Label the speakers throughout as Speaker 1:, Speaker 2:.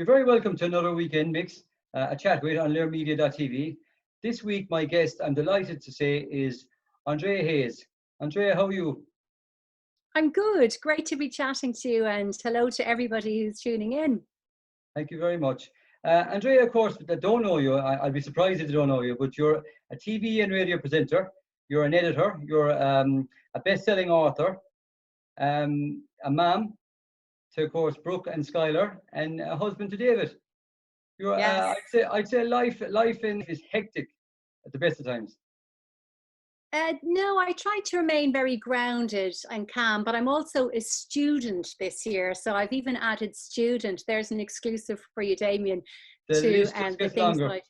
Speaker 1: You're very welcome to another weekend mix, a chat with on learmedia.tv. This week, my guest, I'm delighted to say, is Andrea Hayes. Andrea, how are you?
Speaker 2: I'm good. Great to be chatting to you, and hello to everybody who's tuning in.
Speaker 1: Thank you very much. Andrea, of course, that don't know you, I'd be surprised if they don't know you, but you're a TV and radio presenter, you're an editor, you're a best-selling author, a mom to, of course, Brooke and Skylar, and a husband to David. You're,
Speaker 2: Yes.
Speaker 1: I'd say life in is hectic at the best of times.
Speaker 2: No, I try to remain very grounded and calm, but I'm also a student this year. So I've even added student. There's an exclusive for you, Damien,
Speaker 1: The
Speaker 2: to
Speaker 1: list just
Speaker 2: the
Speaker 1: gets
Speaker 2: things that
Speaker 1: longer.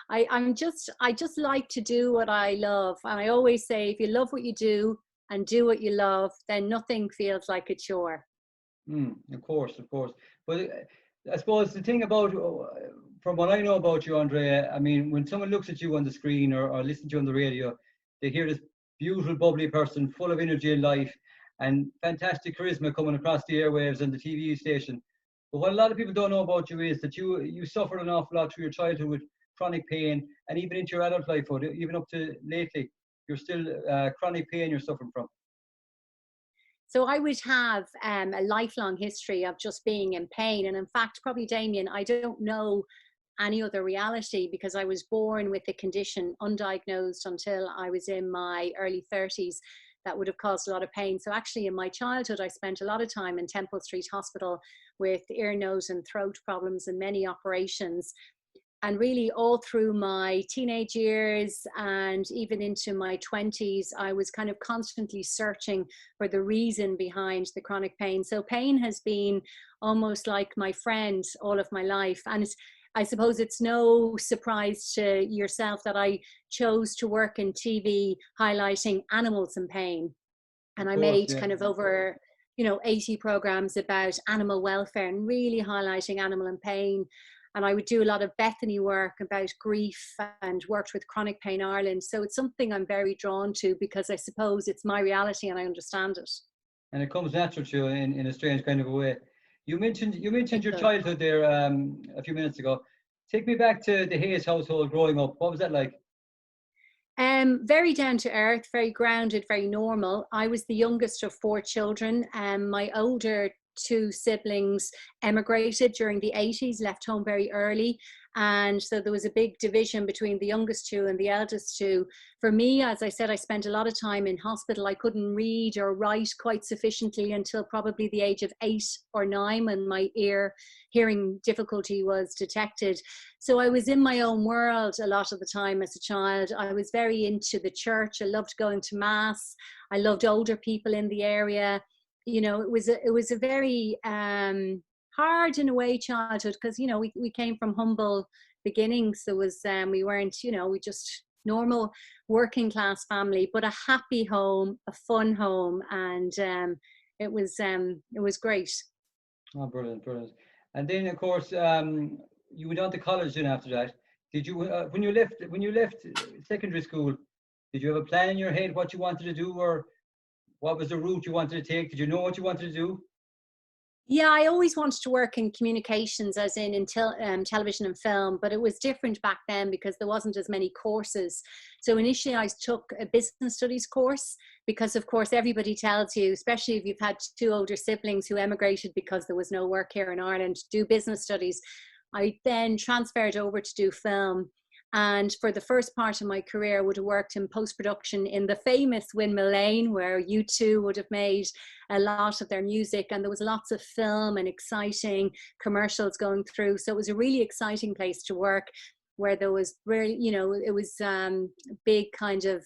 Speaker 2: I do. I just like to do what I love. And I always say, if you love what you do and do what you love, then nothing feels like a chore.
Speaker 1: Of course, of course. But I suppose the thing about, from what I know about you, Andrea, I mean, when someone looks at you on the screen or listens to you on the radio, they hear this beautiful, bubbly person full of energy and life and fantastic charisma coming across the airwaves and the TV station. But what a lot of people don't know about you is that you suffered an awful lot through your childhood with chronic pain, and even into your adult life, or even up to lately, you're still chronic pain you're suffering from.
Speaker 2: So I would have a lifelong history of just being in pain. And in fact, probably Damien, I don't know any other reality because I was born with the condition undiagnosed until I was in my early 30s. That would have caused a lot of pain. So actually in my childhood, I spent a lot of time in Temple Street Hospital with ear, nose and throat problems and many operations. And really all through my teenage years and even into my 20s, I was kind of constantly searching for the reason behind the chronic pain. So pain has been almost like my friend all of my life. And I suppose it's no surprise to yourself that I chose to work in TV highlighting animals in pain.
Speaker 1: Of
Speaker 2: And I
Speaker 1: course,
Speaker 2: made
Speaker 1: yeah.
Speaker 2: kind of over 80 programs about animal welfare and really highlighting animal in pain. And I would do a lot of Bethany work about grief and worked with Chronic Pain Ireland. So it's something I'm very drawn to because I suppose it's my reality and I understand it.
Speaker 1: And it comes natural to you in a strange kind of a way. You mentioned
Speaker 2: It
Speaker 1: your
Speaker 2: does.
Speaker 1: childhood there a few minutes ago. Take me back to the Hayes household growing up. What was that like?
Speaker 2: Very down to earth, very grounded, very normal. I was the youngest of four children. My older two siblings emigrated during the 80s, left home very early. And so there was a big division between the youngest two and the eldest two. For me, as I said, I spent a lot of time in hospital. I couldn't read or write quite sufficiently until probably the age of 8 or 9 when my hearing difficulty was detected. So I was in my own world a lot of the time as a child. I was very into the church. I loved going to mass. I loved older people in the area. It was a very hard in a way childhood because we came from humble beginnings. There was we weren't we just normal working class family, but a happy home, a fun home, and it was great.
Speaker 1: Oh, brilliant, brilliant. And then, of course, you went on to college then after that. Did you, when you left secondary school, did you have a plan in your head what you wanted to do, or what was the route you wanted to take? Did you know what you wanted to do?
Speaker 2: Yeah, I always wanted to work in communications, as in television and film, but it was different back then because there wasn't as many courses. So initially I took a business studies course because, of course, everybody tells you, especially if you've had two older siblings who emigrated because there was no work here in Ireland, do business studies. I then transferred over to do film. And for the first part of my career, I would have worked in post-production in the famous Windmill Lane, where U2 would have made a lot of their music. And there was lots of film and exciting commercials going through. So it was a really exciting place to work, where there was really, it was big kind of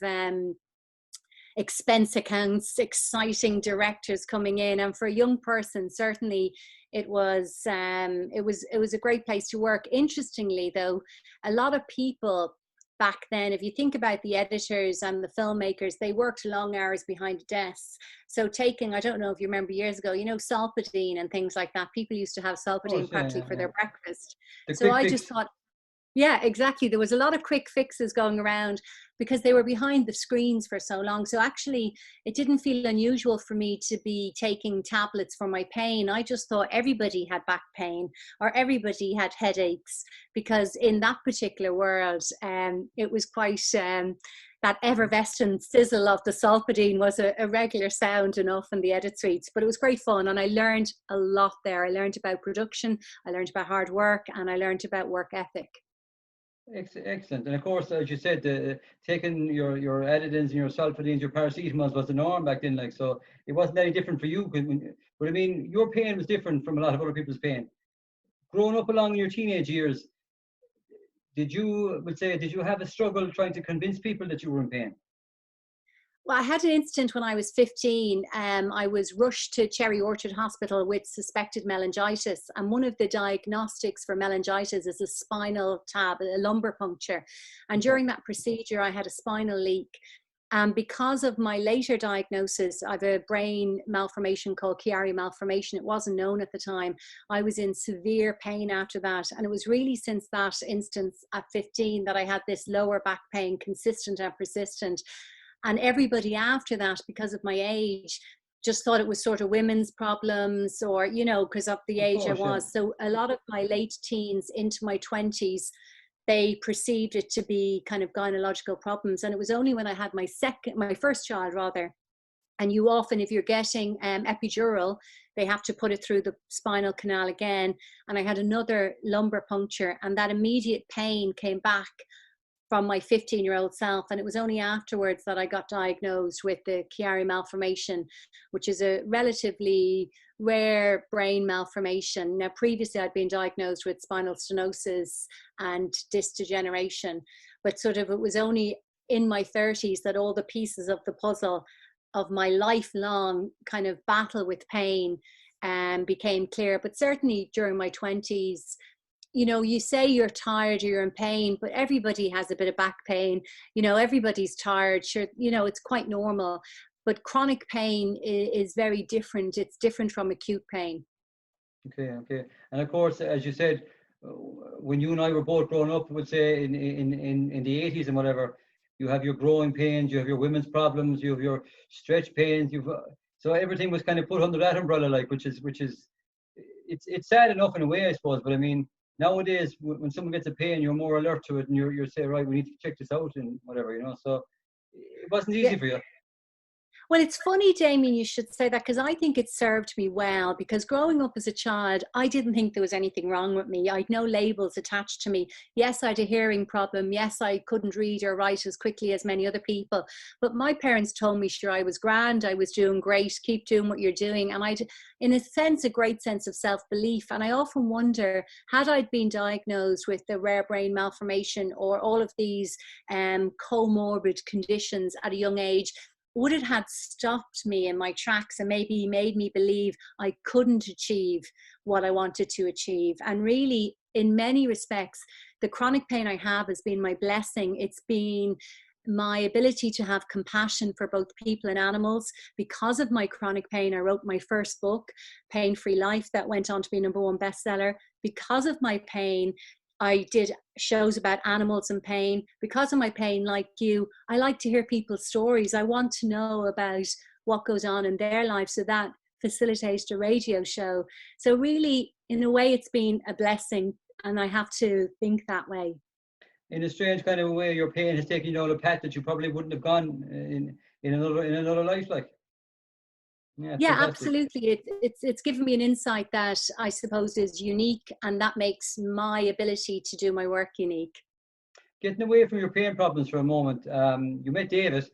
Speaker 2: expense accounts, exciting directors coming in. And for a young person, certainly it was a great place to work. Interestingly, though, a lot of people back then, if you think about the editors and the filmmakers, they worked long hours behind desks. So I don't know if you remember years ago, Solpadeine and things like that. People used to have
Speaker 1: Of course,
Speaker 2: Solpadeine
Speaker 1: yeah,
Speaker 2: practically
Speaker 1: yeah,
Speaker 2: for
Speaker 1: yeah.
Speaker 2: their breakfast.
Speaker 1: The
Speaker 2: So
Speaker 1: quick
Speaker 2: I just
Speaker 1: fix.
Speaker 2: thought, Yeah, exactly. There was a lot of quick fixes going around because they were behind the screens for so long. So actually, it didn't feel unusual for me to be taking tablets for my pain. I just thought everybody had back pain or everybody had headaches because in that particular world, it was quite that effervescent sizzle of the Solpadeine was a regular sound enough in the edit suites. But it was great fun, and I learned a lot there. I learned about production, I learned about hard work, and I learned about work ethic.
Speaker 1: Excellent. And of course, as you said, taking your Adidins and your Sulfadines, your paracetamols was the norm back then. Like, so it wasn't any different for you. But I mean, your pain was different from a lot of other people's pain. Growing up along your teenage years, did you have a struggle trying to convince people that you were in pain?
Speaker 2: Well, I had an incident when I was 15. I was rushed to Cherry Orchard Hospital with suspected meningitis. And one of the diagnostics for meningitis is a spinal tab, a lumbar puncture. And
Speaker 1: Okay.
Speaker 2: during that procedure, I had a spinal leak. And because of my later diagnosis, I have a brain malformation called Chiari malformation. It wasn't known at the time. I was in severe pain after that. And it was really since that instance at 15 that I had this lower back pain, consistent and persistent. And everybody after that, because of my age, just thought it was sort of women's problems or, you know, because of the
Speaker 1: Of
Speaker 2: age I
Speaker 1: course, yeah.
Speaker 2: was. So a lot of my late teens into my 20s, they perceived it to be kind of gynecological problems. And it was only when I had my first child rather, and you often, if you're getting epidural, they have to put it through the spinal canal again. And I had another lumbar puncture, and that immediate pain came back from my 15-year-old self. And it was only afterwards that I got diagnosed with the Chiari malformation, which is a relatively rare brain malformation. Now, previously I'd been diagnosed with spinal stenosis and disc degeneration, but sort of it was only in my 30s that all the pieces of the puzzle of my lifelong kind of battle with pain became clear. But certainly during my 20s, you know, you say you're tired or you're in pain, but everybody has a bit of back pain. You know, everybody's tired. Sure, you know, it's quite normal. But chronic pain is very different. It's different from acute pain.
Speaker 1: Okay, okay. And of course, as you said, when you and I were both growing up, would say in the 80s and whatever, you have your growing pains, you have your women's problems, you have your stretch pains, so everything was kind of put under that umbrella, like which is it's sad enough in a way, I suppose. But I mean, nowadays when someone gets a pain, you're more alert to it, and you're saying, right, we need to check this out and whatever, you know. So it wasn't
Speaker 2: Yeah.
Speaker 1: easy for you.
Speaker 2: Well, it's funny, Damien, you should say that because I think it served me well. Because growing up as a child, I didn't think there was anything wrong with me. I'd no labels attached to me. Yes, I had a hearing problem. Yes, I couldn't read or write as quickly as many other people. But my parents told me, sure, I was grand, I was doing great, keep doing what you're doing. And I'd, in a sense, a great sense of self belief. And I often wonder, had I been diagnosed with the rare brain malformation or all of these comorbid conditions at a young age, would it have stopped me in my tracks and maybe made me believe I couldn't achieve what I wanted to achieve? And really, in many respects, the chronic pain I have has been my blessing. It's been my ability to have compassion for both people and animals. Because of my chronic pain, I wrote my first book, Pain Free Life, that went on to be #1 bestseller. Because of my pain, I did shows about animals and pain. Because of my pain, like you, I like to hear people's stories. I want to know about what goes on in their lives. So that facilitates a radio show. So really, in a way, it's been a blessing, and I have to think that way.
Speaker 1: In a strange kind of a way, your pain has taken you down a path that you probably wouldn't have gone in another life. Like, yeah, it's
Speaker 2: Yeah,
Speaker 1: fantastic.
Speaker 2: absolutely. It's given me an insight that I suppose is unique, and that makes my ability to do my work unique.
Speaker 1: Getting away from your pain problems for a moment, you met David.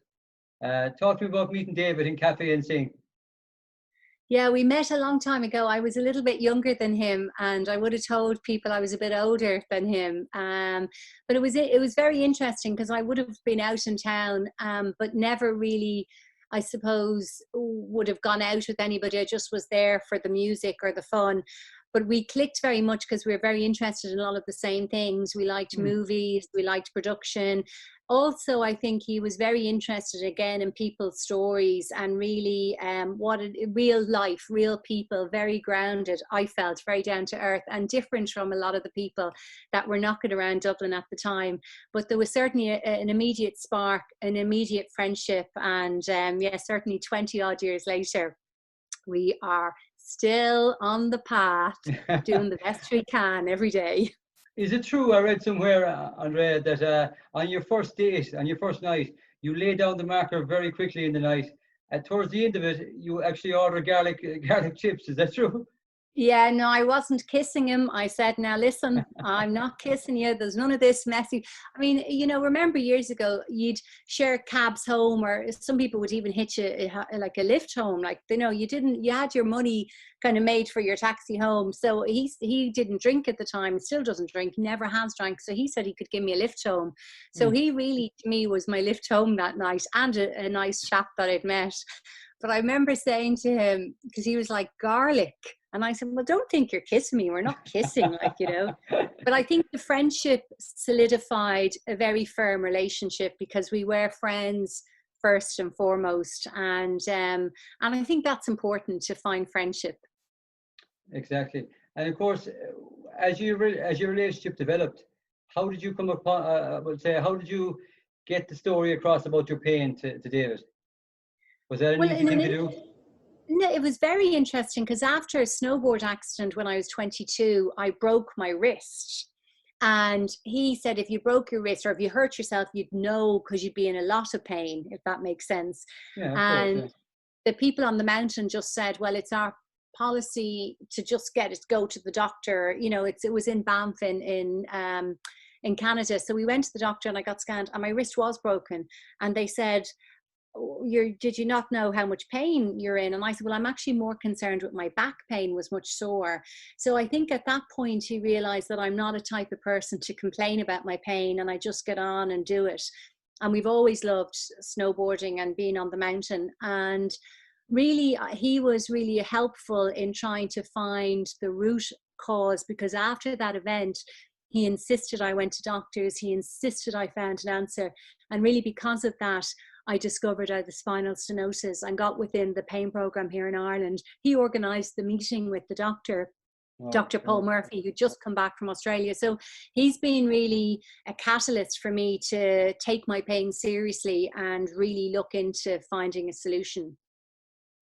Speaker 1: Talk to me about meeting David in Cafe and Sing.
Speaker 2: Yeah, we met a long time ago. I was a little bit younger than him, and I would have told people I was a bit older than him. But it was very interesting because I would have been out in town, but never really, I suppose, would have gone out with anybody. I just was there for the music or the fun. but we clicked very much because we were very interested in a lot of the same things. We liked
Speaker 1: Mm.
Speaker 2: movies, we liked production. Also, I think he was very interested again in people's stories and really real life, real people, very grounded. I felt very down to earth and different from a lot of the people that were knocking around Dublin at the time. But there was certainly an immediate spark, an immediate friendship, and certainly 20 odd years later, we are still on the path, doing the best we can every day.
Speaker 1: Is it true? I read somewhere, Andrea, that on your first date, on your first night, you lay down the marker very quickly in the night. Towards the end of it, you actually order garlic chips. Is that true?
Speaker 2: Yeah, no, I wasn't kissing him. I said, now listen, I'm not kissing you. There's none of this messy. I mean, remember years ago, you'd share cabs home, or some people would even hitch like a lift home. Like, you had your money kind of made for your taxi home. So he didn't drink at the time, still doesn't drink, never has drank. So he said he could give me a lift home. So he really, to me, was my lift home that night, and a nice chap that I'd met. But I remember saying to him, because he was like, garlic. And I said, well, don't think you're kissing me. We're not kissing, But I think the friendship solidified a very firm relationship because we were friends first and foremost. And I think that's important, to find friendship.
Speaker 1: Exactly. And of course, as your relationship developed, how did you come upon, how did you get the story across about your pain to David? Was that an easy thing to do?
Speaker 2: No, it was very interesting because after a snowboard accident when I was 22, I broke my wrist. And he said, if you broke your wrist or if you hurt yourself, you'd know because you'd be in a lot of pain, if that makes sense.
Speaker 1: Yeah,
Speaker 2: And
Speaker 1: course,
Speaker 2: the people on the mountain just said, well, it's our policy to just go to the doctor. It was in Banff in Canada. So we went to the doctor and I got scanned and my wrist was broken. And they said, did you not know how much pain you're in? And I said, well, I'm actually more concerned with my back pain was much sore. So I think at that point he realized that I'm not a type of person to complain about my pain, and I just get on and do it. And we've always loved snowboarding and being on the mountain. And really, he was really helpful in trying to find the root cause, because after that event, he insisted I went to doctors. He insisted I found an answer. And really because of that, I discovered I had the spinal stenosis and got within the pain program here in Ireland. He organised the meeting with the doctor, Dr. Paul Murphy, who'd just come back from Australia. So he's been really a catalyst for me to take my pain seriously and really look into finding a solution.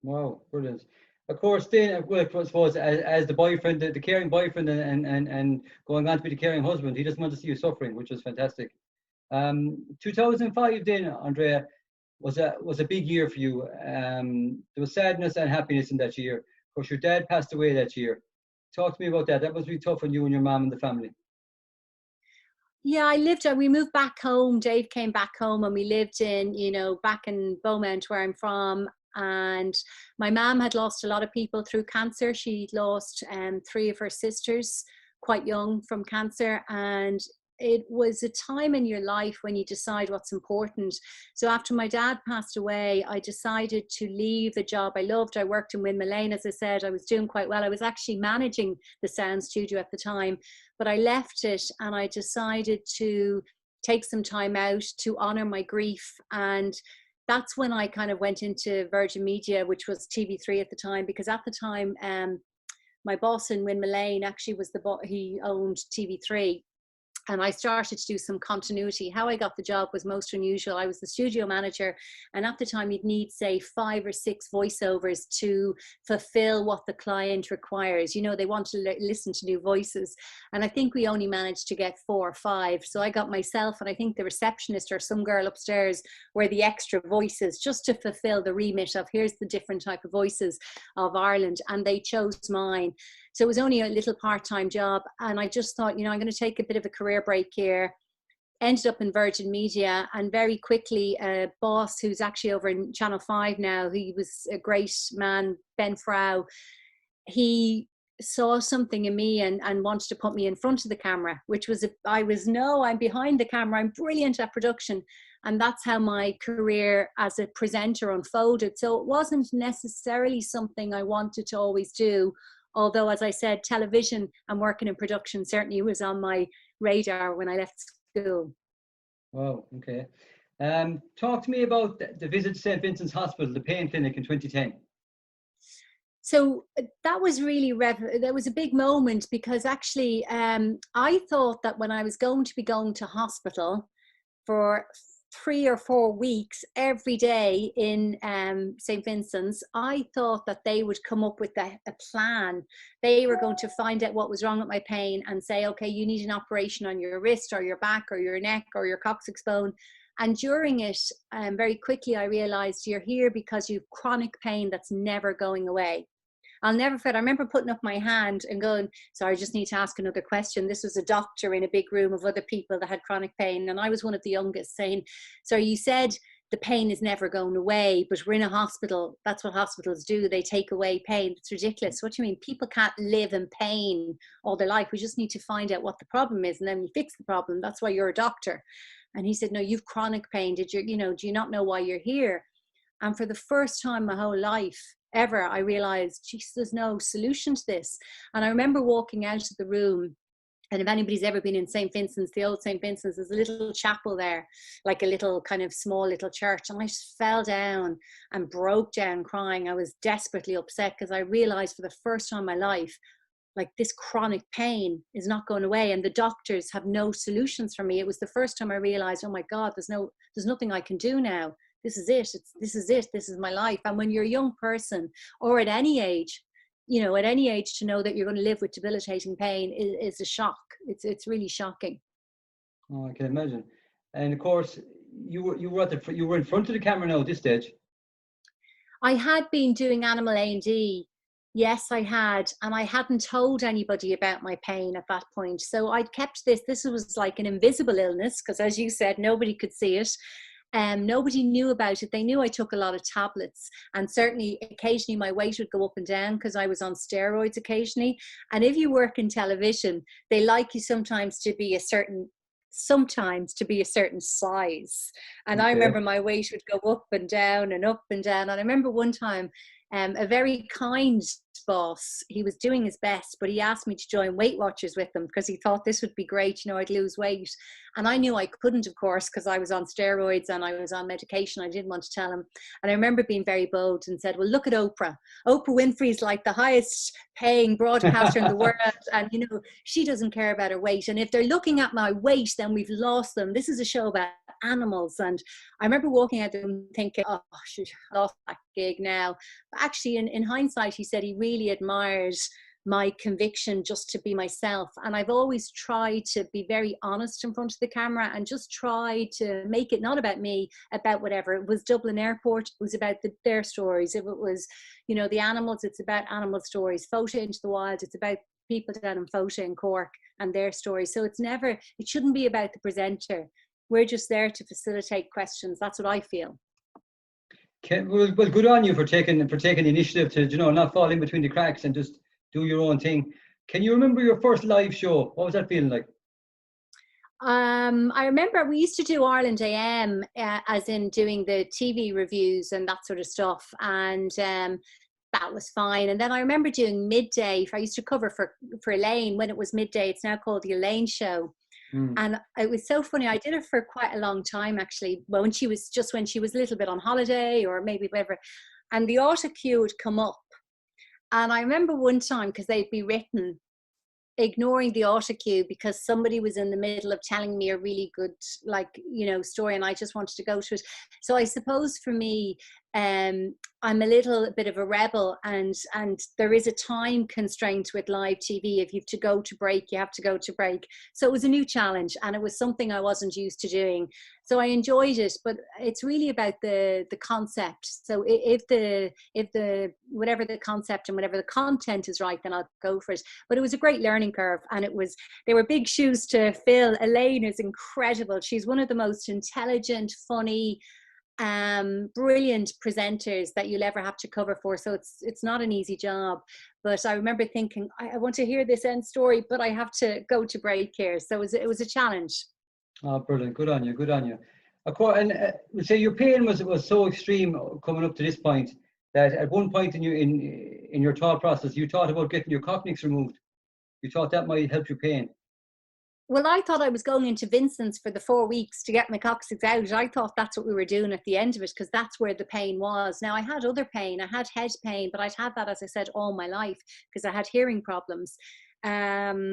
Speaker 1: Wow, brilliant. Of course, then, well, I suppose as the boyfriend, the caring boyfriend, and going on to be the caring husband, he doesn't want to see you suffering, which was fantastic. 2005, then, Andrea, was a big year for you. There was sadness and happiness in that year. Of course, your dad passed away that year. Talk to me about that. That must be tough on you and your mom and the family.
Speaker 2: Yeah, we moved back home. Dave came back home and we lived in, back in Beaumont, where I'm from. And my mom had lost a lot of people through cancer. She lost 3 of her sisters quite young from cancer. And it was a time in your life when you decide what's important. So after my dad passed away, I decided to leave the job I loved. I worked in Windmill Lane, as I said. I was doing quite well. I was actually managing the sound studio at the time, but I left it and I decided to take some time out to honor my grief. And that's when I kind of went into Virgin Media, which was TV3 at the time, because at the time, my boss in Windmill Lane actually was he owned TV3. And I started to do some continuity. How I got the job was most unusual. I was the studio manager, and at the time you'd need, say, 5 or 6 voiceovers to fulfill what the client requires. They want to listen to new voices. And I think we only managed to get 4 or 5. So I got myself, and I think the receptionist or some girl upstairs were the extra voices, just to fulfill the remit of here's the different type of voices of Ireland. And they chose mine. So it was only a little part-time job. And I just thought, I'm going to take a bit of a career break here. Ended up in Virgin Media, and very quickly a boss who's actually over in Channel 5 now, he was a great man, Ben Frau, he saw something in me and wanted to put me in front of the camera, which was, I'm behind the camera, I'm brilliant at production. And that's how my career as a presenter unfolded. So it wasn't necessarily something I wanted to always do, Although, as I said, television and working in production certainly was on my radar when I left school.
Speaker 1: Wow, okay. Talk to me about the visit to St. Vincent's Hospital, the pain clinic in 2010.
Speaker 2: So that was really that was a big moment, because actually I thought that when I was going to be going to hospital for 3 or 4 weeks every day in St. Vincent's, I thought that they would come up with a plan. They were going to find out what was wrong with my pain and say, okay, you need an operation on your wrist or your back or your neck or your coccyx bone. And during it, very quickly, I realized you're here because you've chronic pain that's never going away. I'll never forget. I remember putting up my hand and going, sorry, I just need to ask another question. This was a doctor in a big room of other people that had chronic pain. And I was one of the youngest, saying, so you said the pain is never going away, but we're in a hospital. That's what hospitals do. They take away pain. It's ridiculous. What do you mean? People can't live in pain all their life. We just need to find out what the problem is, and then we fix the problem. That's why you're a doctor. And he said, no, you've chronic pain. Do you not know why you're here? And for the first time my whole life ever, I realized, geez, there's no solution to this. And I remember walking out of the room, and if anybody's ever been in St. Vincent's, the old St. Vincent's, there's a little chapel there, like a little kind of small little church. And I just fell down and broke down crying. I was desperately upset because I realized for the first time in my life, like, this chronic pain is not going away, and the doctors have no solutions for me. It was the first time I realized, oh my God, there's nothing I can do now. This is it. This is my life. And when you're a young person, or at any age, to know that you're going to live with debilitating pain is a shock. It's really shocking.
Speaker 1: Oh, I can imagine. And of course, you were in front of the camera now at this stage.
Speaker 2: I had been doing animal A&D. Yes, I had. And I hadn't told anybody about my pain at that point. So I'd kept this. This was like an invisible illness, because as you said, nobody could see it. Nobody knew about it. They knew I took a lot of tablets, and certainly occasionally my weight would go up and down because I was on steroids occasionally. And if you work in television, they like you sometimes to be a certain size. And okay. I remember my weight would go up and down and up and down. And I remember one time a very kind boss, he was doing his best, but he asked me to join Weight Watchers with him because he thought this would be great, I'd lose weight. And I knew I couldn't, of course, because I was on steroids and I was on medication. I didn't want to tell him. And I remember being very bold and said, well, look at Oprah. Oprah Winfrey's like the highest paying broadcaster in the world. And, she doesn't care about her weight. And if they're looking at my weight, then we've lost them. This is a show about animals. And I remember walking out there and thinking, oh, I should have lost that gig now. But actually, in hindsight, he said he really admired my conviction just to be myself. And I've always tried to be very honest in front of the camera and just try to make it not about me, about whatever. It was Dublin Airport, it was about their stories. If it was, the animals, it's about animal stories. Photo into the Wild, it's about people down in Photo in Cork and their stories. So it shouldn't be about the presenter. We're just there to facilitate questions. That's what I feel.
Speaker 1: Well, good on you for taking the initiative to, not fall in between the cracks and just do your own thing. Can you remember your first live show? What was that feeling like?
Speaker 2: I remember we used to do Ireland AM, as in doing the TV reviews and that sort of stuff. And that was fine. And then I remember doing Midday. I used to cover for Elaine when it was Midday. It's now called the Elaine Show. And it was so funny. I did it for quite a long time, actually. Well, when she was a little bit on holiday or maybe whatever. And the auto cue would come up. And I remember one time, because they'd be written, ignoring the auto cue because somebody was in the middle of telling me a really good, story, and I just wanted to go to it. So I suppose for me, I'm a little bit of a rebel, and there is a time constraint with live TV. If you have to go to break, you have to go to break. So it was a new challenge, and it was something I wasn't used to doing. So I enjoyed it, but it's really about the concept. So if the whatever the concept and whatever the content is right, then I'll go for it. But it was a great learning curve, and they were big shoes to fill. Elaine is incredible. She's one of the most intelligent, funny, brilliant presenters that you'll ever have to cover for. So it's not an easy job. But I remember thinking, I want to hear this end story, but I have to go to break here. So it was a challenge.
Speaker 1: Oh, brilliant. Good on you. Of course, and we say your pain was so extreme coming up to this point that at one point in in your thought process, you thought about getting your coccyx removed. You thought that might help your pain.
Speaker 2: Well, I thought I was going into Vincent's for the 4 weeks to get my coccyx out. I thought that's what we were doing at the end of it, because that's where the pain was. Now, I had other pain. I had head pain, but I'd had that, as I said, all my life because I had hearing problems. I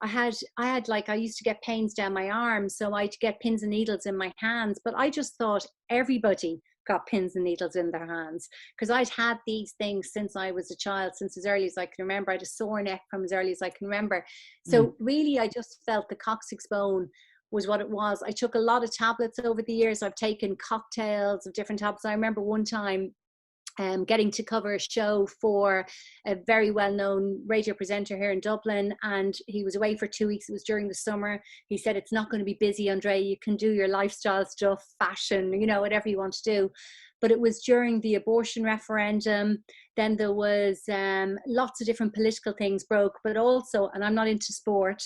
Speaker 2: used to get pains down my arms, so I'd get pins and needles in my hands. But I just thought everybody got pins and needles in their hands, because I'd had these things since I was a child, since as early as I can remember. I had a sore neck from as early as I can remember. So really, I just felt the coccyx bone was what it was. I took a lot of tablets over the years. I've taken cocktails of different tablets. I remember one time getting to cover a show for a very well-known radio presenter here in Dublin, and he was away for 2 weeks. It was during the summer. He said, "It's not going to be busy, Andrea. You can do your lifestyle stuff, fashion, whatever you want to do." But it was during the abortion referendum. Then there was lots of different political things broke, but also, and I'm not into sport,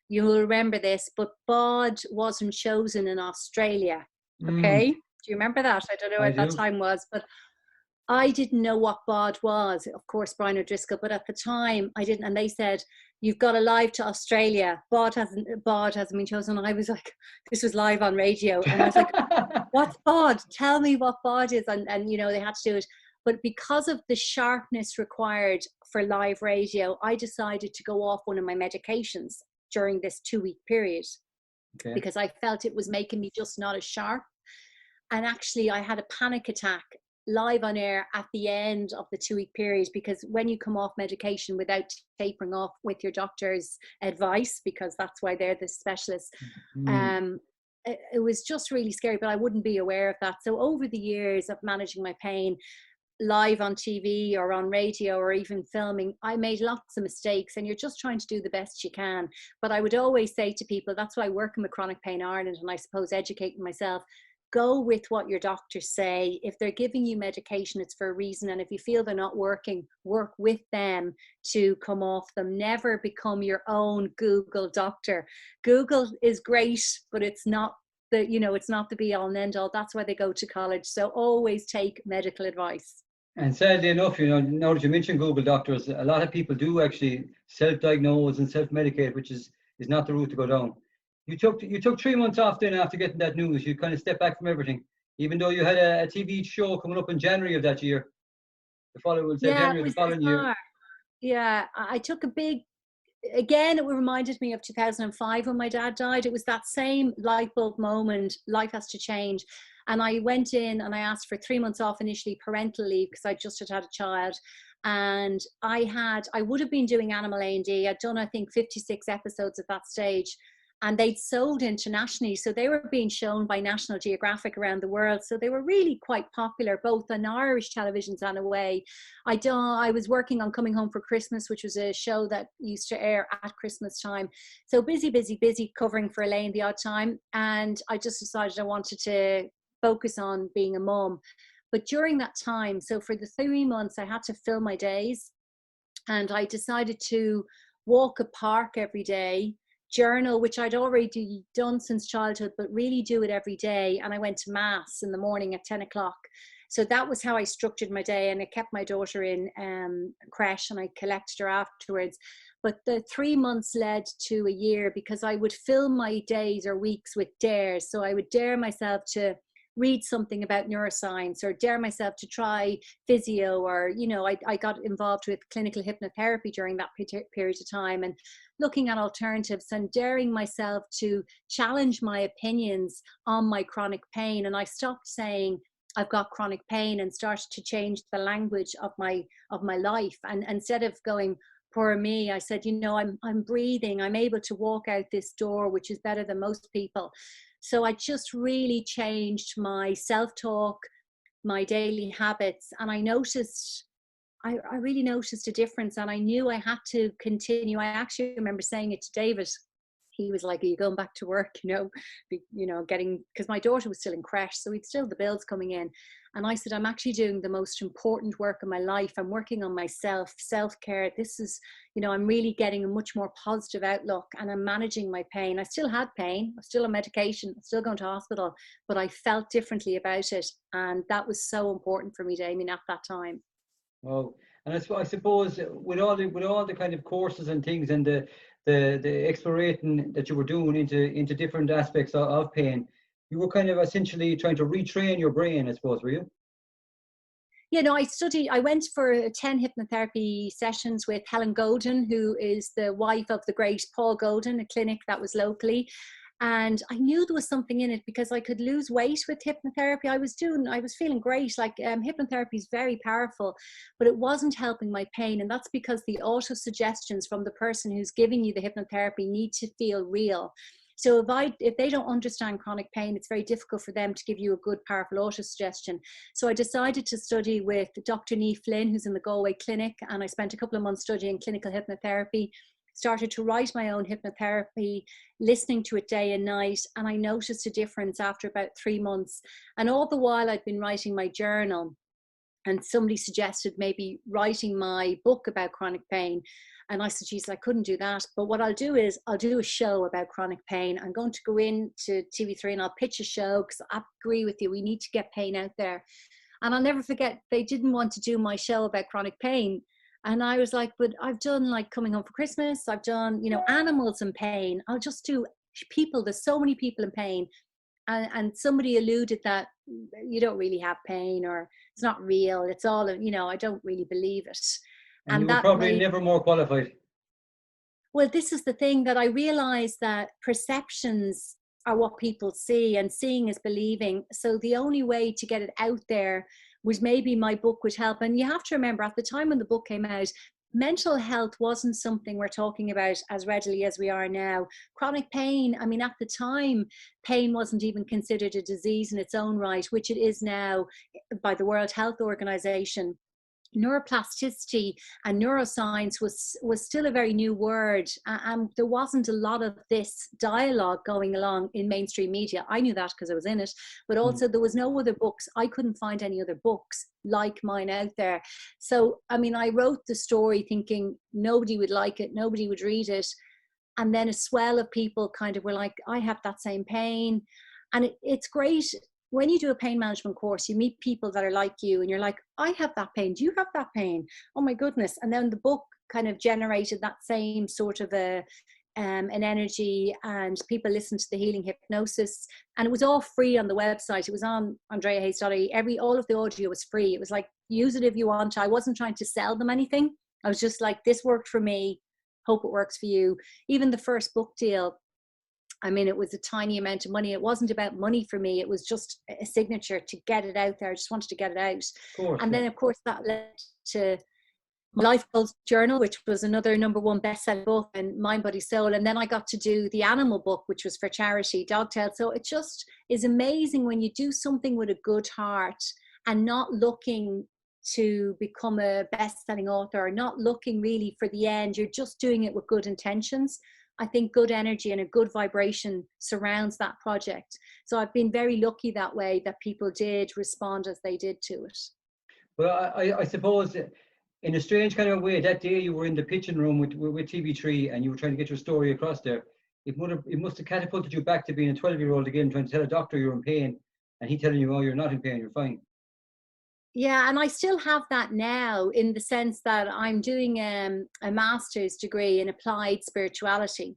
Speaker 2: you will remember this, but BOD wasn't chosen in Australia. Okay? Do you remember that? I don't know what that time was, but I didn't know what BOD was. Of course, Brian O'Driscoll, but at the time I didn't. And they said, "You've got to live to Australia. BOD hasn't been chosen." And I was like, this was live on radio. And I was like, "What's BOD? Tell me what BOD is." And they had to do it. But because of the sharpness required for live radio, I decided to go off one of my medications during this 2-week period, because I felt it was making me just not as sharp. And actually, I had a panic attack live on air at the end of the 2-week period, because when you come off medication without tapering off with your doctor's advice, because that's why they're the specialists, it was just really scary, but I wouldn't be aware of that. So over the years of managing my pain live on TV or on radio or even filming, I made lots of mistakes, and you're just trying to do the best you can. But I would always say to people, that's why I work in Chronic Pain Ireland, and I suppose educating myself, go with what your doctors say. If they're giving you medication, it's for a reason. And if you feel they're not working, work with them to come off them. Never become your own Google doctor. Google is great, but it's not it's not the be all and end all. That's why they go to college. So always take medical advice.
Speaker 1: And sadly enough, now that you mentioned Google doctors, a lot of people do actually self-diagnose and self-medicate, which is not the route to go down. You took 3 months off then after getting that news. You kind of stepped back from everything, even though you had a TV show coming up in January of that year. January of the following year.
Speaker 2: Yeah, I took a big, again, it reminded me of 2005 when my dad died. It was that same light bulb moment. Life has to change. And I went in and I asked for 3 months off initially, parental leave, because I just had a child. And I would have been doing Animal A&D. I'd done, I think, 56 episodes at that stage. And they'd sold internationally, so they were being shown by National Geographic around the world. So they were really quite popular, both on Irish televisions and away. I was working on Coming Home for Christmas, which was a show that used to air at Christmas time. So busy covering for Elaine the odd time. And I just decided I wanted to focus on being a mum. But during that time, so for the 3 months, I had to fill my days. And I decided to walk a park every day, journal, which I'd already done since childhood, but really do it every day. And I went to mass in the morning at 10 o'clock. So that was how I structured my day. And I kept my daughter in creche, and I collected her afterwards. But the 3 months led to a year, because I would fill my days or weeks with dares. So I would dare myself to read something about neuroscience, or dare myself to try physio, or I got involved with clinical hypnotherapy during that period of time, and looking at alternatives and daring myself to challenge my opinions on my chronic pain. And I stopped saying I've got chronic pain and started to change the language of my life. And instead of going, poor me, I said, I'm breathing, I'm able to walk out this door, which is better than most people. So I just really changed my self-talk, my daily habits, and I really noticed a difference, and I knew I had to continue. I actually remember saying it to David. He was like, "Are you going back to work?" Because my daughter was still in creche, so we'd still the bills coming in. And I said, "I'm actually doing the most important work of my life. I'm working on myself, self-care. This is, I'm really getting a much more positive outlook, and I'm managing my pain." I still had pain. I was still on medication. I was still going to hospital, but I felt differently about it. And that was so important for me, Damien, at that time.
Speaker 1: Wow. And I suppose with all the kind of courses and things and the exploration that you were doing into different aspects of pain, you were kind of essentially trying to retrain your brain, I suppose, were you?
Speaker 2: You know, I went for 10 hypnotherapy sessions with Helen Golden, who is the wife of the great Paul Golden, a clinic that was locally. And I knew there was something in it because I could lose weight with hypnotherapy. I was feeling great. Like hypnotherapy is very powerful, but it wasn't helping my pain. And that's because the auto suggestions from the person who's giving you the hypnotherapy need to feel real. So if they don't understand chronic pain, it's very difficult for them to give you a good, powerful auto suggestion. So I decided to study with Dr. Nee Flynn, who's in the Galway Clinic, and I spent a couple of months studying clinical hypnotherapy. Started to write my own hypnotherapy, listening to it day and night, and I noticed a difference after about 3 months. And all the while I'd been writing my journal, and somebody suggested maybe writing my book about chronic pain. And I said, geez, I couldn't do that. But what I'll do is I'll do a show about chronic pain. I'm going to go into TV3 and I'll pitch a show because I agree with you. We need to get pain out there. And I'll never forget, they didn't want to do my show about chronic pain. And I was like, but I've done like Coming Home for Christmas. I've done, animals in pain. I'll just do people. There's so many people in pain. And somebody alluded that you don't really have pain, or it's not real. It's all, I don't really believe it.
Speaker 1: And you were
Speaker 2: that
Speaker 1: probably never more qualified.
Speaker 2: Well, this is the thing that I realized, that perceptions are what people see, and seeing is believing. So the only way to get it out there was maybe my book would help. And you have to remember, at the time when the book came out, mental health wasn't something we're talking about as readily as we are now. Chronic pain, I mean, at the time, pain wasn't even considered a disease in its own right, which it is now by the World Health Organization. Neuroplasticity and neuroscience was still a very new word, and there wasn't a lot of this dialogue going along in mainstream media. I knew that because I was in it, but also there was no other books. I couldn't find any other books like mine out there. So I mean, I wrote the story thinking nobody would like it, nobody would read it, and then a swell of people kind of were like, I have that same pain. And it's great when you do a pain management course, you meet people that are like you, and you're like, I have that pain. Do you have that pain? Oh my goodness. And then the book kind of generated that same sort of an energy, and people listened to the healing hypnosis, and it was all free on the website. It was on andreahayes.ie. All of the audio was free. It was like, use it if you want to. I wasn't trying to sell them anything. I was just like, this worked for me. Hope it works for you. Even the first book deal, I mean, it was a tiny amount of money. It wasn't about money for me. It was just a signature to get it out there. I just wanted to get it out. And then, of course, that led to my Life Goals Journal, which was another #1 bestseller book, and Mind, Body, Soul. And then I got to do the animal book, which was for charity, Dogtail. So it just is amazing when you do something with a good heart and not looking to become a best-selling author, or not looking really for the end. You're just doing it with good intentions. I think good energy and a good vibration surrounds that project. So I've been very lucky that way, that people did respond as they did to it.
Speaker 1: Well, I suppose in a strange kind of way, that day you were in the pitching room with TV3 and you were trying to get your story across there. It must have catapulted you back to being a 12-year-old again, trying to tell a doctor you're in pain, and he telling you, oh, you're not in pain, you're fine.
Speaker 2: Yeah, and I still have that now, in the sense that I'm doing a master's degree in applied spirituality.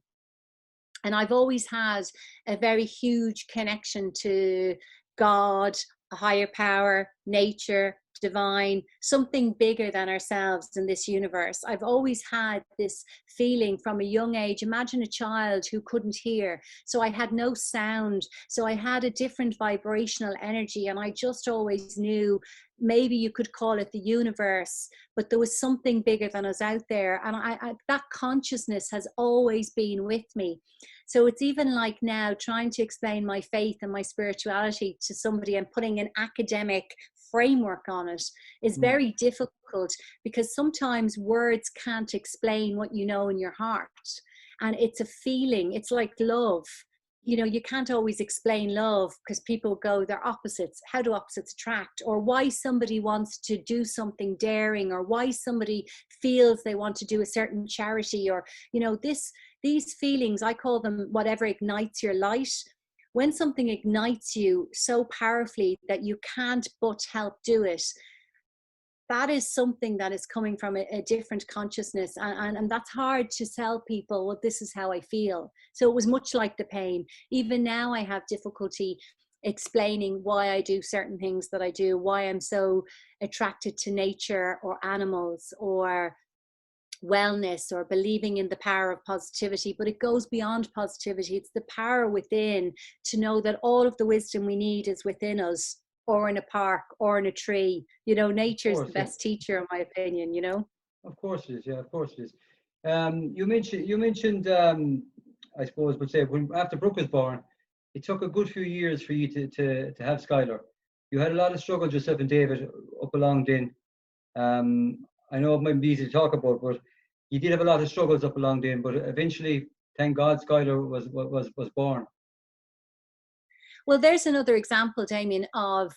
Speaker 2: And I've always had a very huge connection to God, a higher power, nature, divine, something bigger than ourselves in this universe. I've always had this feeling from a young age. Imagine a child who couldn't hear. So I had no sound. So I had a different vibrational energy. And I just always knew, maybe you could call it the universe, but there was something bigger than us out there. And that consciousness has always been with me. So it's even like now trying to explain my faith and my spirituality to somebody and putting an academic framework on it is very difficult, because sometimes words can't explain what you know in your heart. And it's a feeling. It's like love. You can't always explain love, because people go, they're opposites. How do opposites attract? Or why somebody wants to do something daring, or why somebody feels they want to do a certain charity, or, these feelings, I call them whatever ignites your light. When something ignites you so powerfully that you can't but help do it, that is something that is coming from a different consciousness, and that's hard to tell people, well, this is how I feel. So it was much like the pain. Even now I have difficulty explaining why I do certain things that I do, why I'm so attracted to nature or animals or wellness or believing in the power of positivity. But it goes beyond positivity. It's the power within, to know that all of the wisdom we need is within us, or in a park or in a tree. You know,
Speaker 1: Of
Speaker 2: nature is
Speaker 1: course,
Speaker 2: the
Speaker 1: yeah.
Speaker 2: best teacher, in my opinion, you know.
Speaker 1: Of course it is. Yeah, of course it is. You mentioned I suppose we'll say when after Brooke was born, it took a good few years for you to have Skylar. You had a lot of struggles yourself and David up along then. I know it might be easy to talk about, but you did have a lot of struggles up along then. But eventually, thank God, Skylar was born.
Speaker 2: Well, there's another example, Damien, of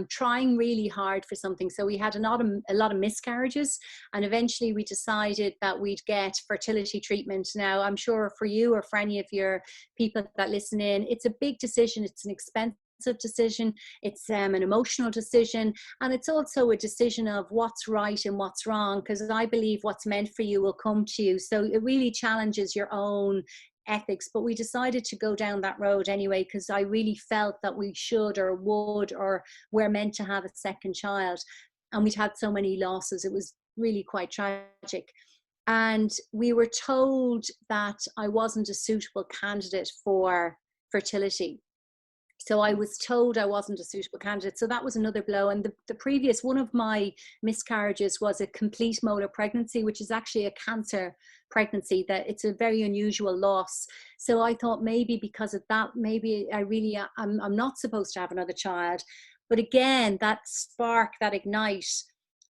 Speaker 2: trying really hard for something. So we had a lot of miscarriages, and eventually we decided that we'd get fertility treatment. Now, I'm sure for you or for any of your people that listen in, it's a big decision. It's an expensive decision. It's an emotional decision, and it's also a decision of what's right and what's wrong, because I believe what's meant for you will come to you. So it really challenges your own ethics, but we decided to go down that road anyway, because I really felt that we should or would or we're meant to have a second child, and we'd had so many losses. It was really quite tragic, and we were told that I wasn't a suitable candidate for fertility. So I was told I wasn't a suitable candidate. So that was another blow. And the previous one of my miscarriages was a complete molar pregnancy, which is actually a cancer pregnancy. That it's a very unusual loss. So I thought maybe because of that, maybe I'm not supposed to have another child. But again, that spark, that ignite,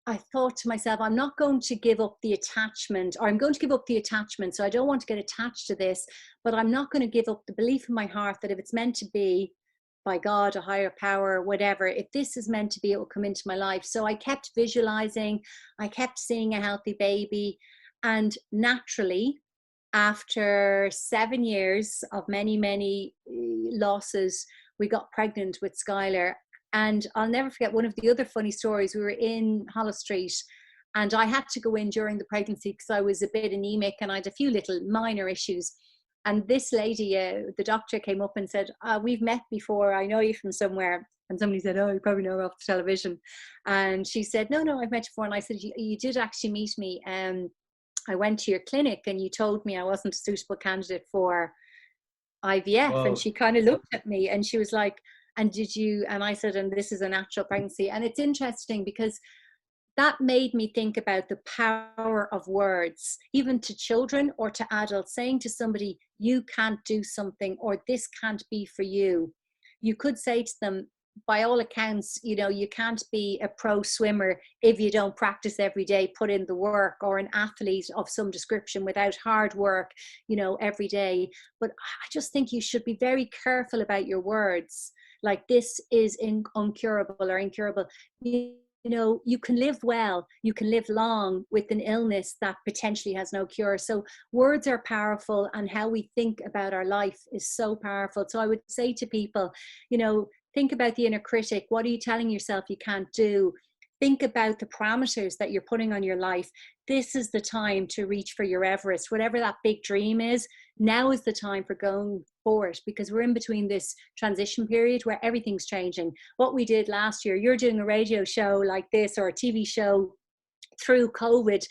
Speaker 2: I thought to myself, I'm not going to give up the attachment, or I'm going to give up the attachment. So I don't want to get attached to this, but I'm not going to give up the belief in my heart that if it's meant to be, by God, a higher power, whatever, if this is meant to be, it will come into my life. So I kept visualizing, I kept seeing a healthy baby. And naturally, after 7 years of many losses, we got pregnant with Skylar. And I'll never forget one of the other funny stories. We were in Holles Street, and I had to go in during the pregnancy because I was a bit anemic and I had a few little minor issues. And this lady, the doctor, came up and said, we've met before, I know you from somewhere. And somebody said, oh, you probably know her off the television. And she said, no, I've met you before. And I said, you did actually meet me. I went to your clinic and you told me I wasn't a suitable candidate for IVF. And
Speaker 1: Wow.
Speaker 2: she kind of looked at me and she was like, and did you? And I said, and this is a natural pregnancy. And it's interesting because that made me think about the power of words, even to children or to adults, saying to somebody, you can't do something, or this can't be for you. You could say to them, by all accounts, you know, you can't be a pro swimmer if you don't practice every day, put in the work, or an athlete of some description without hard work, you know, every day. But I just think you should be very careful about your words. Like, this is uncurable or incurable. You know, you can live well, you can live long with an illness that potentially has no cure. So words are powerful, and how we think about our life is so powerful. So I would say to people, you know, think about the inner critic. What are you telling yourself you can't do? Think about the parameters that you're putting on your life. This is the time to reach for your Everest, whatever that big dream is. Now is the time for going for it, because we're in between this transition period where everything's changing. What we did last year, you're doing a radio show like this or a TV show through COVID,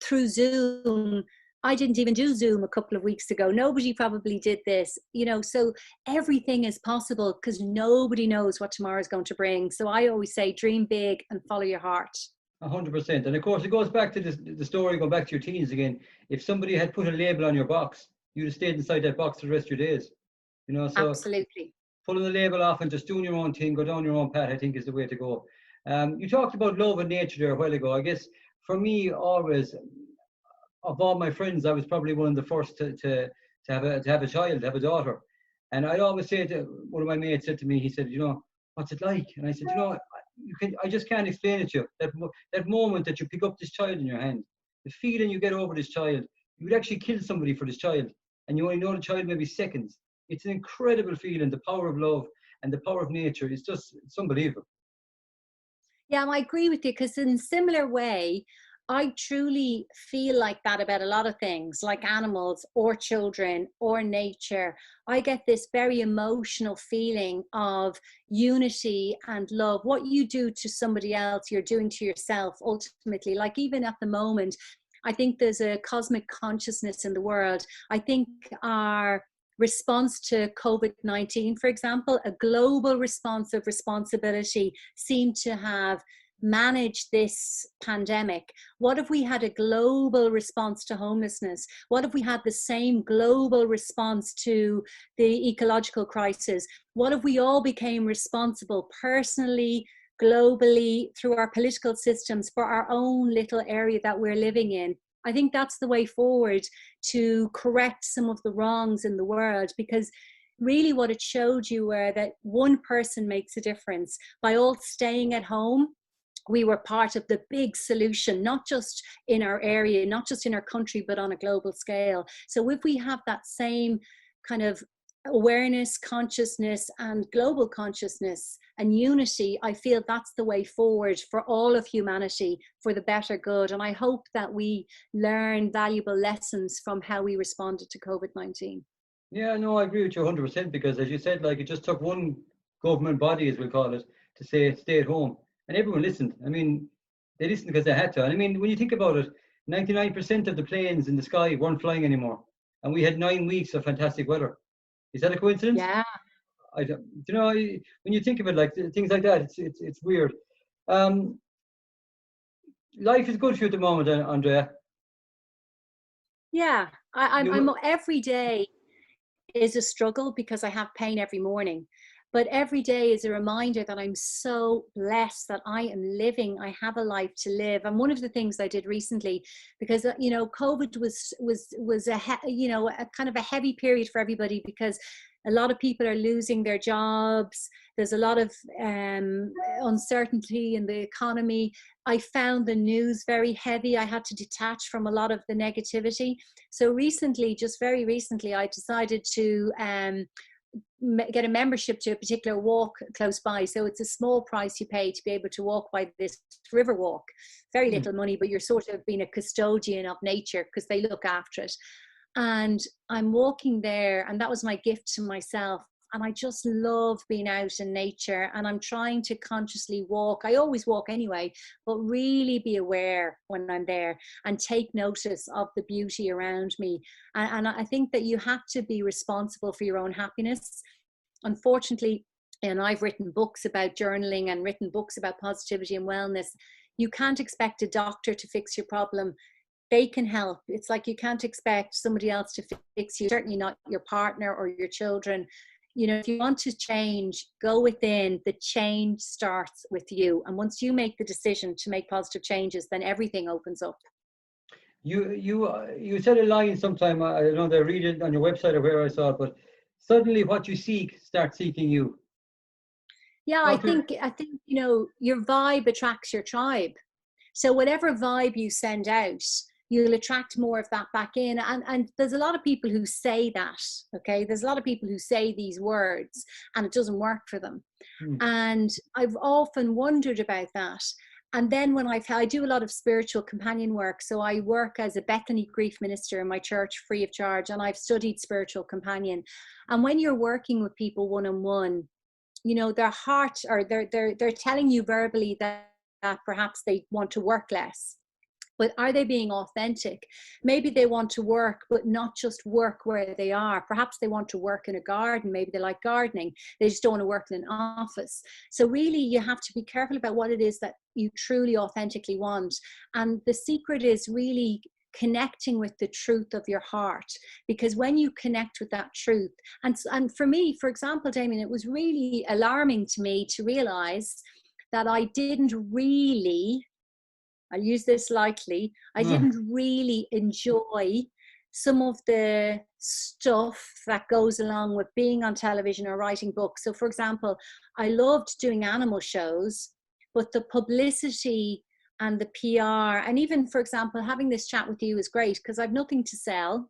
Speaker 2: through Zoom. I didn't even do Zoom a couple of weeks ago. Nobody probably did this, you know, so everything is possible because nobody knows what tomorrow is going to bring. So I always say, dream big and follow your heart.
Speaker 1: 100%. And of course, it goes back to the story, going back to your teens again. If somebody had put a label on your box, you'd have stayed inside that box the rest of your days. You know, so
Speaker 2: Absolutely.
Speaker 1: pulling the label off and just doing your own thing, go down your own path, I think is the way to go. You talked about love and nature there a while ago. I guess for me, always, of all my friends, I was probably one of the first to have a child, to have a daughter. And I'd always say to one of my mates said to me, he said, you know, what's it like? And I said, you know, I just can't explain it to you. That moment that you pick up this child in your hand, the feeling you get over this child, you would actually kill somebody for this child, and you only know the child maybe seconds. It's an incredible feeling. The power of love and the power of nature is just, it's unbelievable.
Speaker 2: Yeah, I agree with you because in a similar way, I truly feel like that about a lot of things, like animals or children or nature. I get this very emotional feeling of unity and love. What you do to somebody else, you're doing to yourself ultimately. Like even at the moment, I think there's a cosmic consciousness in the world. I think our response to COVID-19, for example, a global response of responsibility seemed to have managed this pandemic. What if we had a global response to homelessness? What if we had the same global response to the ecological crisis? What if we all became responsible personally, globally, through our political systems for our own little area that we're living in? I think that's the way forward to correct some of the wrongs in the world, because really what it showed you were that one person makes a difference. By all staying at home, we were part of the big solution, not just in our area, not just in our country, but on a global scale. So if we have that same kind of awareness, consciousness, and global consciousness and unity, I feel that's the way forward for all of humanity, for the better good. And I hope that we learn valuable lessons from how we responded to COVID-19.
Speaker 1: Yeah, no, I agree with you 100% because, as you said, like it just took one government body, as we call it, to say stay at home, and everyone listened. I mean, they listened because they had to. And I mean, when you think about it, 99% of the planes in the sky weren't flying anymore, and we had 9 weeks of fantastic weather. Is that a coincidence?
Speaker 2: Yeah.
Speaker 1: I don't, you know, when you think of it, like things like that, it's weird. Um, Life is good for you at the moment, Andrea.
Speaker 2: Yeah. I'm
Speaker 1: You,
Speaker 2: every day is a struggle because I have pain every morning. But every day is a reminder that I'm so blessed that I am living. I have a life to live. And one of the things I did recently, because you know, COVID was you know, a kind of a heavy period for everybody because a lot of people are losing their jobs. There's a lot of uncertainty in the economy. I found the news very heavy. I had to detach from a lot of the negativity. So recently, just very recently, I decided to get a membership to a particular walk close by. So it's a small price you pay to be able to walk by this river walk. Very
Speaker 1: hmm.
Speaker 2: little money, but you're sort of being a custodian of nature because they look after it. And I'm walking there, and that was my gift to myself. And I just love being out in nature, and I'm trying to consciously walk. I always walk anyway, but really be aware when I'm there and take notice of the beauty around me. And I think that you have to be responsible for your own happiness. Unfortunately, and I've written books about journaling and written books about positivity and wellness. You can't expect a doctor to fix your problem. They can help. It's like you can't expect somebody else to fix you, certainly not your partner or your children. You know, if you want to change, go within. The change starts with you. And once you make the decision to make positive changes, then everything opens up.
Speaker 1: You said a line sometime. I don't know. I read it on your website or where I saw it, but suddenly what you seek starts seeking you.
Speaker 2: Yeah,
Speaker 1: Talk to me.
Speaker 2: I think, you know, your vibe attracts your tribe. So whatever vibe you send out, you'll attract more of that back in. And there's a lot of people who say that, okay? There's a lot of people who say these words and it doesn't work for them.
Speaker 1: Hmm.
Speaker 2: And I've often wondered about that. And then when I do a lot of spiritual companion work. So I work as a Bethany grief minister in my church free of charge, and I've studied spiritual companion. And when you're working with people one-on-one, you know, their heart, or they're telling you verbally that perhaps they want to work less, but are they being authentic? Maybe they want to work, but not just work where they are. Perhaps they want to work in a garden. Maybe they like gardening. They just don't want to work in an office. So really, you have to be careful about what it is that you truly authentically want. And the secret is really connecting with the truth of your heart, because when you connect with that truth, and for me, for example, Damien, it was really alarming to me to realize that I didn't really, I'll use this lightly, I
Speaker 1: Ah,
Speaker 2: didn't really enjoy some of the stuff that goes along with being on television or writing books. So, for example, I loved doing animal shows, but the publicity and the PR, and even, for example, having this chat with you is great because I've nothing to sell.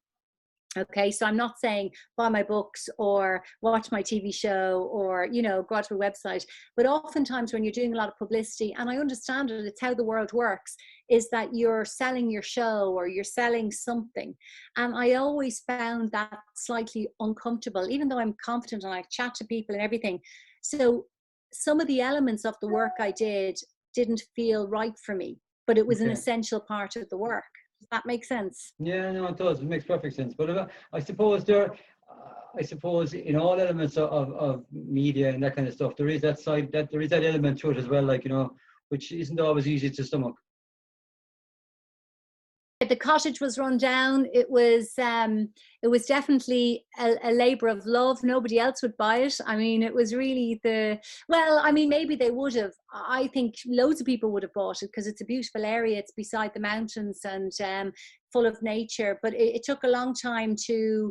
Speaker 2: Okay, so I'm not saying buy my books or watch my TV show or, you know, go out to a website. But oftentimes when you're doing a lot of publicity, and I understand it, it's how the world works, is that you're selling your show or you're selling something. And I always found that slightly uncomfortable, even though I'm confident and I chat to people and everything. So some of the elements of the work I did didn't feel right for me, but it was an
Speaker 1: Okay.
Speaker 2: essential part of the work. Does that make sense?
Speaker 1: Yeah, no, it does. It makes perfect sense. But I suppose I suppose in all elements of media and that kind of stuff, there is that side, that there is that element to it as well, like, you know, which isn't always easy to stomach.
Speaker 2: The cottage was run down. It was definitely a labor of love. Nobody else would buy it. I mean, it was really well, I mean, maybe they would have. I think loads of people would have bought it because it's a beautiful area. It's beside the mountains and full of nature. But it took a long time to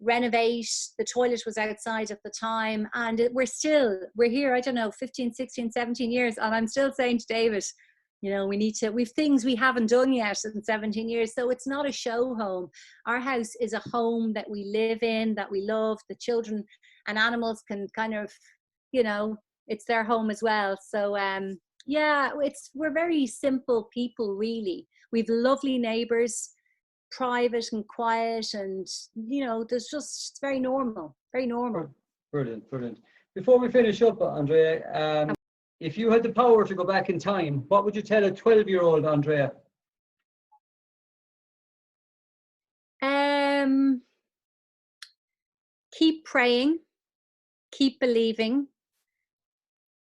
Speaker 2: renovate. The toilet was outside at the time, and we're here, I don't know, 15, 16, 17 years, and I'm still saying to David, you know, we've things we haven't done yet in 17 years. So it's not a show home. Our house is a home that we live in, that we love. The children and animals can kind of, you know, it's their home as well. So yeah, we're very simple people, really. We've lovely neighbors, private and quiet, and, you know, it's very normal, very normal.
Speaker 1: Brilliant, brilliant. Before we finish up, Andrea, if you had the power to go back in time, what would you tell a 12-year-old Andrea?
Speaker 2: Keep praying, keep believing,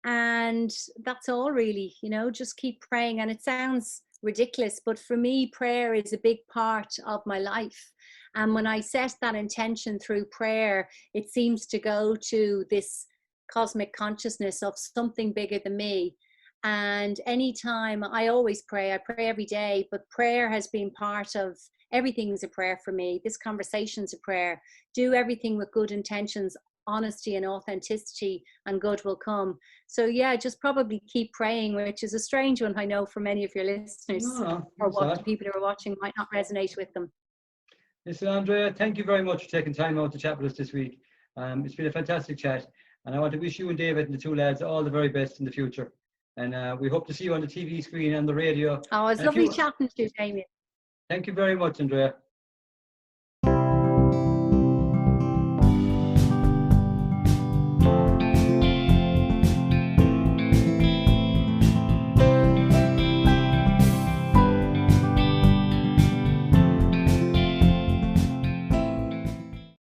Speaker 2: and that's all, really. You know, just keep praying. And it sounds ridiculous, but for me, prayer is a big part of my life. And when I set that intention through prayer, it seems to go to this cosmic consciousness of something bigger than me. And anytime, I always pray, I pray every day, but prayer has been part of everything's a prayer for me. This conversation's a prayer. Do everything with good intentions, honesty and authenticity, and good will come. So yeah, just probably keep praying, which is a strange one, I know, for many of your listeners,
Speaker 1: No,
Speaker 2: or what the people who are watching might not resonate with them.
Speaker 1: Listen, Andrea, thank you very much for taking time out to chat with us this week. It's been a fantastic chat, and I want to wish you and David and the two lads all the very best in the future. And we hope to see you on the TV screen and the radio.
Speaker 2: Oh, it's lovely chatting to you, Damien.
Speaker 1: Thank you very much, Andrea.